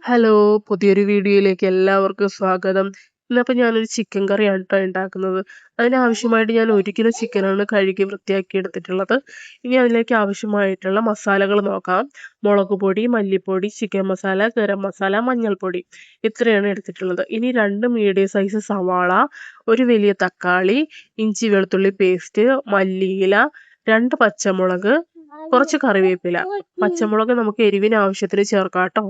Hello, പുതിയൊരു വീഡിയോയിലേക്ക് എല്ലാവർക്കും സ്വാഗതം. ഇന്നപ്പോൾ ഞാനൊരു ചിക്കൻ കറിയാണ് കേട്ടോ ഉണ്ടാക്കുന്നത്. അതിനാവശ്യമായിട്ട് ഞാൻ 1 കിലോ ചിക്കനാണ് കഴുകി വൃത്തിയാക്കി എടുത്തിട്ടുള്ളത്. ഇനി അതിലേക്ക് ആവശ്യമായിട്ടുള്ള മസാലകൾ നോക്കാം. മുളക് പൊടി, മല്ലിപ്പൊടി, ചിക്കൻ മസാല, ഗരം മസാല, മഞ്ഞൾപ്പൊടി, ഇത്രയാണ് എടുത്തിട്ടുള്ളത്. ഇനി 2 മീഡിയം സൈസ് സവാള, ഒരു വലിയ തക്കാളി, ഇഞ്ചി വെളുത്തുള്ളി പേസ്റ്റ്, മല്ലിയില, 2 പച്ചമുളക്, കുറച്ച് കറിവേപ്പില. പച്ചമുളക് നമുക്ക് എരിവിന് ആവശ്യത്തിന് ചേർക്കാം കേട്ടോ.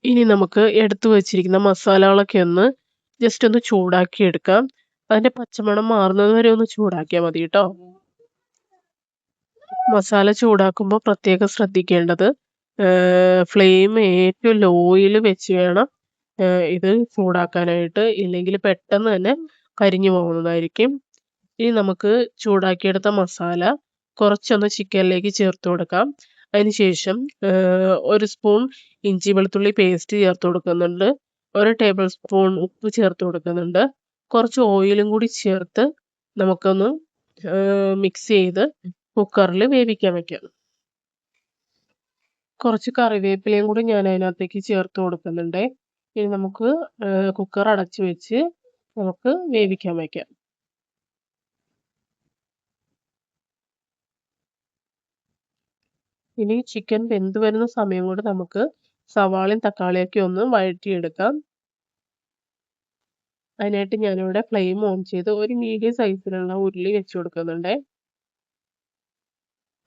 ഇനി നമുക്ക് എടുത്തു വച്ചിരിക്കുന്ന മസാലകളൊക്കെ ഒന്ന് ജസ്റ്റ് ഒന്ന് ചൂടാക്കി എടുക്കാം. അതിന്റെ പച്ചമണം മാറുന്നത് വരെ ഒന്ന് ചൂടാക്കിയാൽ മതി കേട്ടോ. മസാല ചൂടാക്കുമ്പോൾ പ്രത്യേകം ശ്രദ്ധിക്കേണ്ടത് ഫ്ലെയിം ഏറ്റവും ലോയിൽ വെച്ച് വേണം ഇത് ചൂടാക്കാനായിട്ട്, ഇല്ലെങ്കിൽ പെട്ടെന്ന് തന്നെ കരിഞ്ഞു പോകുന്നതായിരിക്കും. ഇനി നമുക്ക് ചൂടാക്കിയെടുത്ത മസാല കുറച്ചൊന്ന് ചിക്കനിലേക്ക് ചേർത്ത് കൊടുക്കാം. അതിനുശേഷം 1 സ്പൂൺ ഇഞ്ചി വെളുത്തുള്ളി പേസ്റ്റ് ചേർത്ത് കൊടുക്കുന്നുണ്ട്. 1 ടേബിൾ സ്പൂൺ ഉപ്പ് ചേർത്ത് കൊടുക്കുന്നുണ്ട്. കുറച്ച് ഓയിലും കൂടി ചേർത്ത് നമുക്കൊന്ന് മിക്സ് ചെയ്ത് കുക്കറിൽ വേവിക്കാൻ വെക്കാം. കുറച്ച് കറിവേപ്പിലയും കൂടി ഞാൻ അതിനകത്തേക്ക് ചേർത്ത് കൊടുക്കുന്നുണ്ട്. ഇനി നമുക്ക് കുക്കർ അടച്ചു വെച്ച് നമുക്ക് വേവിക്കാൻ വെക്കാം. ഇനി ചിക്കൻ വെന്ത് വരുന്ന സമയം കൊണ്ട് നമുക്ക് സവാളയും തക്കാളിയൊക്കെ ഒന്ന് വഴറ്റിയെടുക്കാം. അതിനായിട്ട് ഞാനിവിടെ ഫ്ലെയിം ഓൺ ചെയ്ത് ഒരു മീഡിയം സൈസിലുള്ള ഉരുളി വെച്ച് കൊടുക്കുന്നുണ്ട്.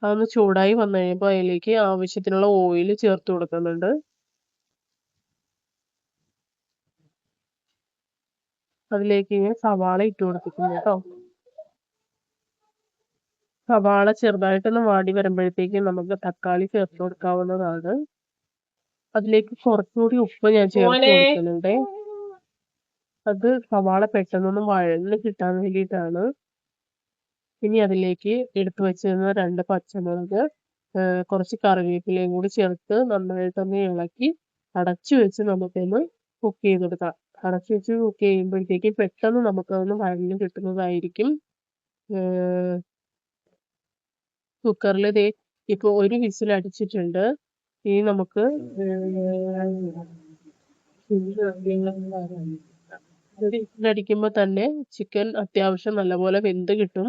അതൊന്ന് ചൂടായി വന്നു കഴിയുമ്പോൾ അതിലേക്ക് ആവശ്യത്തിനുള്ള ഓയിൽ ചേർത്ത് കൊടുക്കുന്നുണ്ട്. അതിലേക്ക് സവാള ഇട്ട് കൊടുത്തിട്ടുണ്ട് കേട്ടോ. സവാള ചെറുതായിട്ടൊന്ന് വാടി വരുമ്പോഴത്തേക്കും നമുക്ക് തക്കാളി ചേർത്ത് കൊടുക്കാവുന്നതാണ്. അതിലേക്ക് കുറച്ചുകൂടി ഉപ്പ് ഞാൻ ചേർത്ത് കൊടുക്കുന്നുണ്ട്. അത് സവാള പെട്ടെന്നൊന്ന് വഴന്ന് കിട്ടാൻ വേണ്ടിയിട്ടാണ്. ഇനി അതിലേക്ക് എടുത്തു വെച്ചിരുന്ന 2 പച്ചമുളക്, കുറച്ച് കറിവേപ്പിലയും കൂടി ചേർത്ത് നന്നായിട്ടൊന്ന് ഇളക്കി അടച്ചു വെച്ച് നമുക്കൊന്ന് കുക്ക് ചെയ്തെടുക്കാം. അടച്ചു വെച്ച് കുക്ക് ചെയ്യുമ്പോഴത്തേക്ക് പെട്ടെന്ന് നമുക്കതൊന്ന് വഴന്ന് കിട്ടുന്നതായിരിക്കും. കുക്കറിൽ ദേ ഇപ്പോൾ 1 വിസിൽ അടിച്ചിട്ടുണ്ട്. ഇനി നമുക്ക് വിസിലടിക്കുമ്പോൾ തന്നെ ചിക്കൻ അത്യാവശ്യം നല്ലപോലെ വെന്ത് കിട്ടും.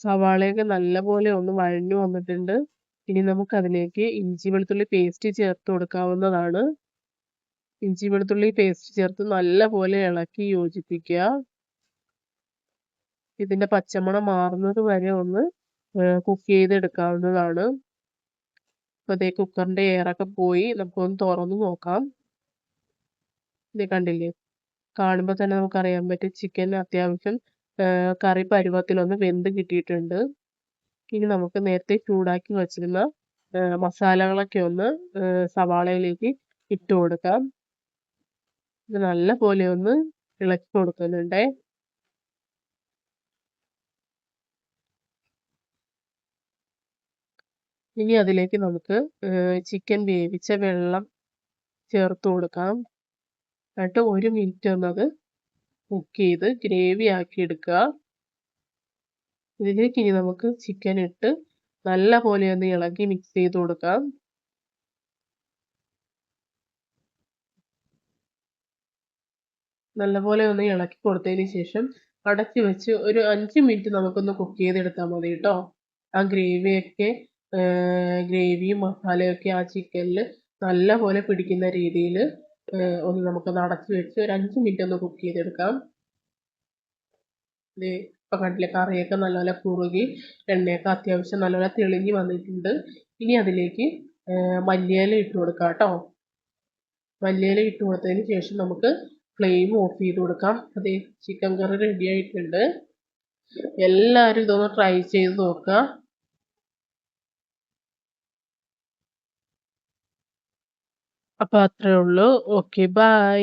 സവാളയൊക്കെ നല്ലപോലെ ഒന്ന് വഴഞ്ഞു വന്നിട്ടുണ്ട്. ഇനി നമുക്ക് അതിലേക്ക് ഇഞ്ചി വെളുത്തുള്ളി പേസ്റ്റ് ചേർത്ത് കൊടുക്കാവുന്നതാണ്. ഇഞ്ചി വെളുത്തുള്ളി പേസ്റ്റ് ചേർത്ത് നല്ലപോലെ ഇളക്കി യോജിപ്പിക്കുക. ഇതിന്റെ പച്ചമണം മാറുന്നത് വരെ ഒന്ന് കുക്ക് ചെയ്തെടുക്കാവുന്നതാണ്. അപ്പോൾ ദേ കുക്കറിന്റെ എയറൊക്കെ പോയി. നമുക്കൊന്ന് തുറന്ന് നോക്കാം. ഇത് കണ്ടില്ലേ, കാണുമ്പോൾ തന്നെ നമുക്കറിയാൻ പറ്റും ചിക്കൻ അത്യാവശ്യം കറി പരുവത്തിലൊന്ന് വെന്ത് കിട്ടിയിട്ടുണ്ട്. ഇനി നമുക്ക് നേരത്തെ ചൂടാക്കി വച്ചിരുന്ന മസാലകളൊക്കെ ഒന്ന് സവാളയിലേക്ക് ഇട്ട് കൊടുക്കാം. ഇത് നല്ലപോലെ ഒന്ന് ഇളക്കി കൊടുക്കുന്നുണ്ട്. ഇനി അതിലേക്ക് നമുക്ക് ചിക്കൻ വേവിച്ച വെള്ളം ചേർത്ത് കൊടുക്കാം. എന്നിട്ട് 1 മിനിറ്റ് ഒന്നത് കുക്ക് ചെയ്ത് ഗ്രേവി ആക്കി എടുക്കുക. ഇതിലേക്ക് ഇനി നമുക്ക് ചിക്കൻ ഇട്ട് നല്ലപോലെ ഒന്ന് ഇളക്കി മിക്സ് ചെയ്ത് കൊടുക്കാം. നല്ലപോലെ ഒന്ന് ഇളക്കി കൊടുത്തതിന് ശേഷം അടച്ചു വെച്ച് ഒരു 5 മിനിറ്റ് നമുക്കൊന്ന് കുക്ക് ചെയ്തെടുത്താൽ മതി കേട്ടോ. ആ ഗ്രേവിയും മസാലയൊക്കെ ആ ചിക്കനിൽ നല്ലപോലെ പിടിക്കുന്ന രീതിയിൽ ഒന്ന് നമുക്കൊന്ന് അടച്ചു വെച്ച് ഒരു 5 മിനിറ്റ് ഒന്ന് കുക്ക് ചെയ്തെടുക്കാം. ഇത് ഇപ്പം കണ്ടില്ലേ, കറിയൊക്കെ നല്ലപോലെ കുറുകി എണ്ണയൊക്കെ അത്യാവശ്യം നല്ലപോലെ തെളിഞ്ഞ് വന്നിട്ടുണ്ട്. ഇനി അതിലേക്ക് മല്ലിയില ഇട്ട് കൊടുക്കാം കേട്ടോ. മല്ലിയില ഇട്ട് കൊടുത്തതിന് ശേഷം നമുക്ക് ഫ്ലെയിം ഓഫ് ചെയ്ത് കൊടുക്കാം. അതെ, ചിക്കൻ കറി റെഡി ആയിട്ടുണ്ട്. എല്ലാവരും ഇതൊന്ന് ട്രൈ ചെയ്ത് നോക്കുക. അപ്പോൾ അത്രേ ഉള്ളൂ. Okay, by.